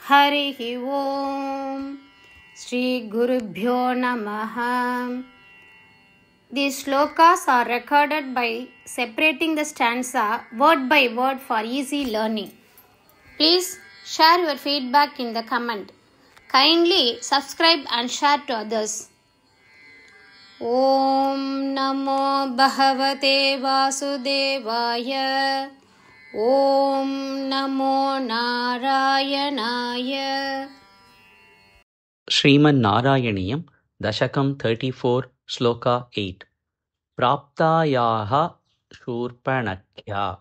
हरिः ओम् श्री गुरुभ्यो नमः. These shlokas are recorded by separating the stanza word by word for easy learning. Please share your feedback in the comment. Kindly subscribe and share to others. Om Namo Bhagavate Vasudevaya. Om Namo Narayanaaya. Sriman Narayaniyam Dashakam 34 Shloka 8 Praptayaha Shurpanakhya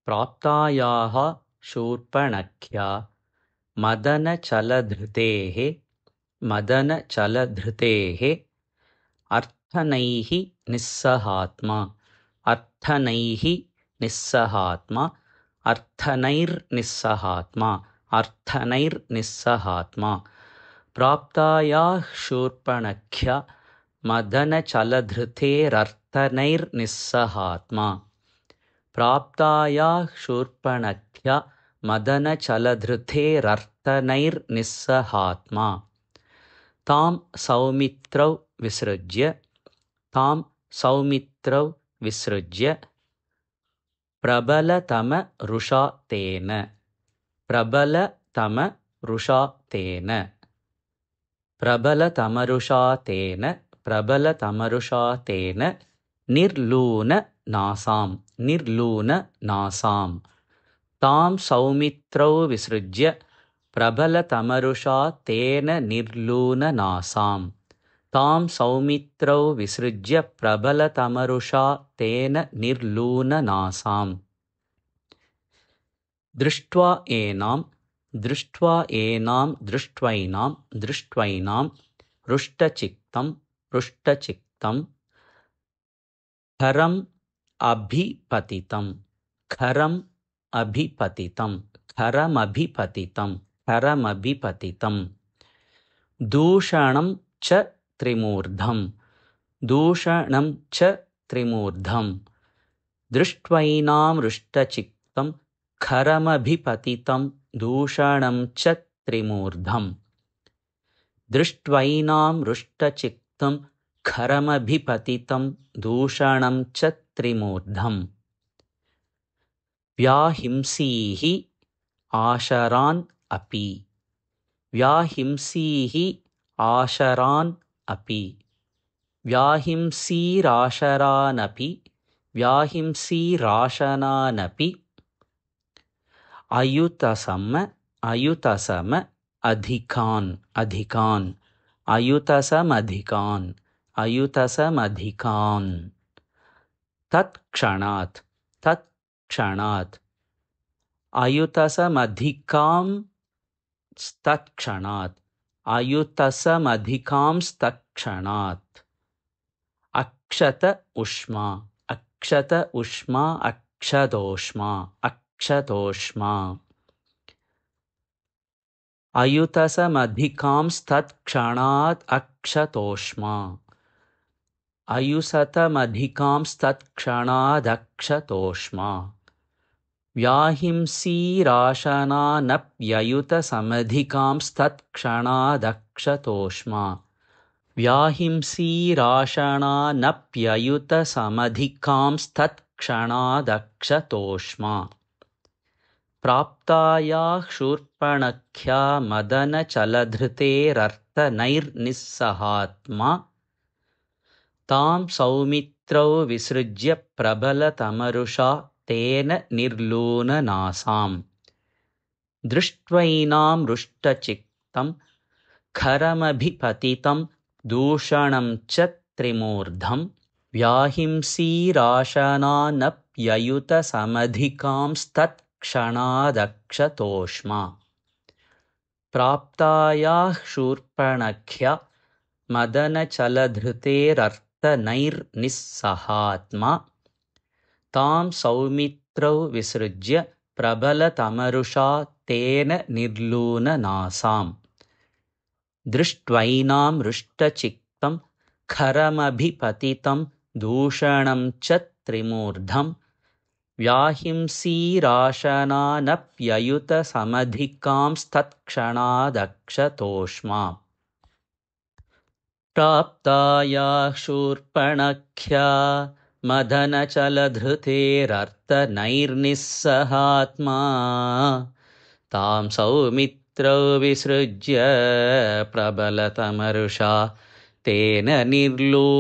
Praptayaha Shurpanakhya Madana Chaladhritehe Arthanaihi Nissahatma Arthanair Nissahatma Praptayah Shurpanakhya Madana Chaladhrite'arthanair Nissahatma Praptayah Shurpanakhya Madana Chaladhrite'arthanair Nissahatma Tam Saumitrau Visrujya Prabalatama Rushatena Nirluna Nasam Tam Saumitrau Visrujya Prabalatamarushātena Nirluna Nasam Tam Saumitrau Visrujya Prabalatamarushātena Nirluna Nasam Drishtva Društvainam Ruštachiktam Kharam Abhipatitam Dūšanam cha Trimurdham Drishtvainam Ruštachiktam Kharamabhipatitam Dūšanam cha Trimurdham Drishtvainam Ruštachiktam Kharamabhipatitam Dūšanam cha Trimurdham Vyahimsihi Asharan api Vyahimsirashananapi Ayutasama adhikan Tatkshanat Ayutasamadhikamstakshanat Akshata Ushma Ayutasamadhikamstakshanat Akshatoshma Vyahimsirashananapyayutasamadhikamstakshanadakshatoshma Praptayah Shurpanakhya Madana Chaladhrite'arthanair Nissahatma Tam Saumitrau Visrujya Prabalatamarushātena Nirluna Nasam Drishtvainam Ruštachiktam Kharamabhipatitam Dūšanam cha Trimurdham Vyahimsirashananapyayutasamadhikamstakshanadakshatoshma Praptayah Shurpanakhya Madana Chaladhrite'arthanair Nissahatma Tam Saumitrau Visrujya Prabalatamarushātena Nirluna Nasam Drishtvainam Ruštachiktam Kharamabhipatitam Dūšanam cha Trimurdham व्याहिंसीराशनानप्ययुतसमधिकांस्तत्क्षणादक्षतोष्मा प्राप्ताया शूर्पणख्या मदनचलधृतेरर्तनैर्निस्सहात्मा तां सौमित्रौ विसृज्य प्रबलतमरुषा तेन निर्लूननासाम्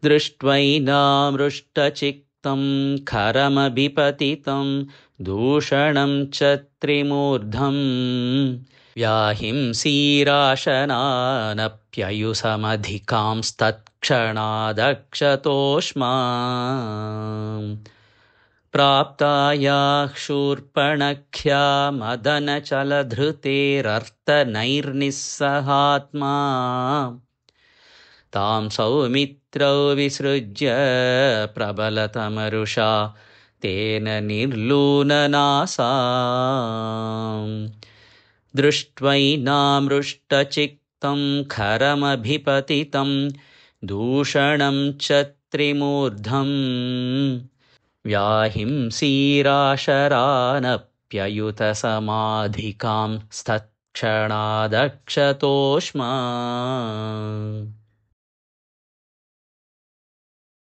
दृष्ट्वैनामृष्टचित्तं खरमभिपतितं दूषणं च त्रिमूर्धम् व्याहिंसीराशनानप्ययुसमधिकांस्तत्क्षणादक्षतोष्मा प्राप्ताया शूर्पणख्या मदनचलधृतेरर्तनैर्निस्सहात्मा तां सौमित्रौ विसृज्य प्रबलतमरुषा तेन निर्लूननासाम् दृष्ट्वैनामृष्टचित्तं खरमभिपतितं दूषणं च त्रिमूर्धम् व्याहिंसीराशरानप्ययुतसमाधिकांस्तत्क्षणादक्षतोष्मा